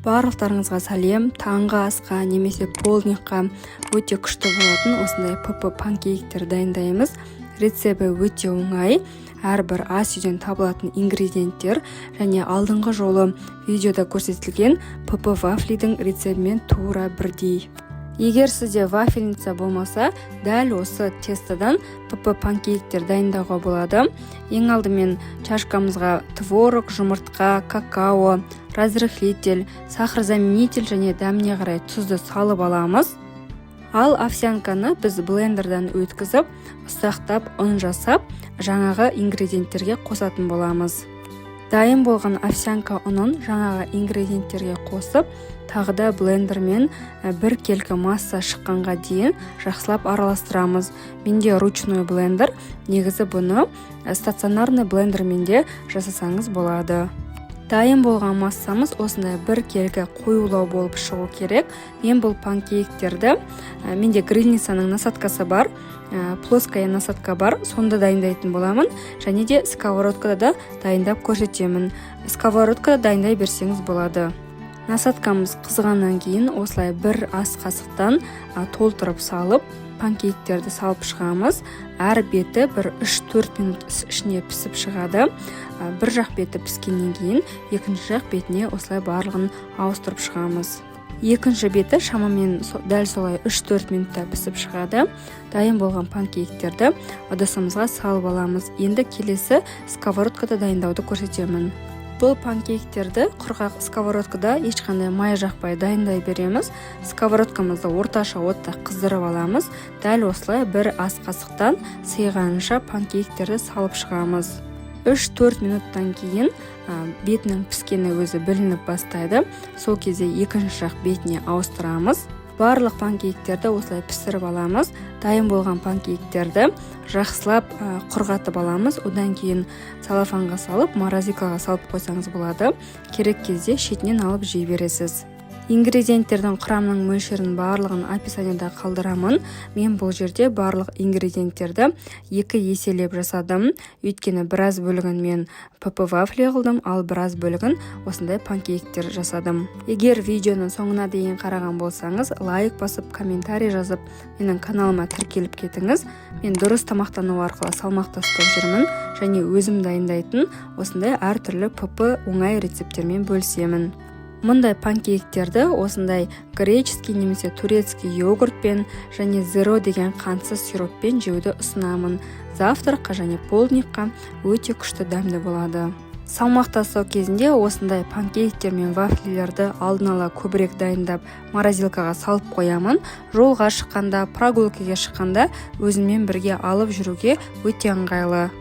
Барлықтарыңызға сәлем. Таңғы асқа немесе полдникқа өте күшті болатын осындай ПП панкейктер дайындаймыз. Рецебі өте оңай. Әрбір ас үйден табылатын ингредиенттер және алдыңғы жолы видеода көрсетілген ПП вафлидің рецебімен тура бірдей. Егер сізде вафельница болмаса, дәл осы тестодан ПП панкейктер дайындауға болады. Ең алдымен чашкамызға творог, жұмыртқа, какао, разрыхлитель, сахарзаменитель және дәміне қарай тұзды салып аламыз. Ал овсянканы біз блендерден өткізіп, ұсақтап, ұн жасап, жаңағы ингредиенттерге қосатын боламыз. Дайын болған овсянка ұнын жаңағы ингредиенттерге қосып, тағы да блендермен бір келкі масса шыққанға дейін жақсылап араластырамыз. Менде ручной блендер, негізі бұны стационарный блендермен де жасасаңыз болады. Дайын болған массамыз осындай бір келкі қоюлау болып шығу керек. Мен бұл панкейктерді, менде грильницаның насадкасы бар, плоская насадка бар, сонда дайындайтын боламын. Және де сковородкада да дайындап көрсетемін. Сковородкада дайындай берсеңіз болады. Насадкамыз қызғаннан кейін осылай бір ас қасықтан толтырып салып, панкейктерді салып шығамыз. Әр беті бір 3-4 минут ішіне пісіп шығады. Бір жақ беті піскеннен кейін екінші жақ бетіне осылай барлығын ауыстырып шығамыз. Екінші беті шамамен дәл солай 3-4 минутта пісіп шығады. Дайын болған панкейктерді ыдысымызға салып аламыз. Енді келесі сковородкада дайындауды көрсетемін. Бұл панкейктерді құрғақ сковородкада ешқандай май жақпай дайындай береміз. Сковородкамызды орташа отта қыздырып аламыз. Дәл осылай бір ас қасықтан сыйғанынша панкейктерді салып шығамыз. 3-4 минуттан кейін бетінің піскені өзі білініп бастайды. Сол кезде екінші жақ бетіне ауыстырамыз. Барлық панкейктерді осылай пісіріп аламыз. Дайын болған панкейктерді жақсылап құрғатып аламыз. Одан кейін целлофанға салып, морозилкаға салып қойсаңыз болады. Керек кезде шетінен алып жей бересіз. Ингредиенттердің құрамының мөлшерін барлығын описаниеда қалдырамын. Мен бұл жерде барлық ингредиенттерді 2 еселеп жасадым. Өйткені біраз бөлігін мен ПП вафли қылдым, ал біраз бөлігін осындай панкейктер жасадым. Егер видеоның соңына дейін қараған болсаңыз, лайк басып, комментарий жазып, менің каналыма тіркеліп кетіңіз. Мен дұрыс тамақтану арқылы салмақты ұстап жүрмін және өзім дайындайтын осындай әртүрлі ПП оңай рецепттермен бөлісемін. Мұндай панкейктерді осындай греческий немесе турецкий йогуртпен және зеро деген қантсыз сироппен жеуді ұсынамын. Завтраққа және полдникқа өте күшті дәмді болады. Салмақ тастау кезінде осындай панкейктер мен вафлилерді алдын ала көбірек дайындап морозилкаға салып қоямын. Жолға шыққанда, прогулкаға шыққанда өзіммен бірге алып жүруге өте ыңғайлы.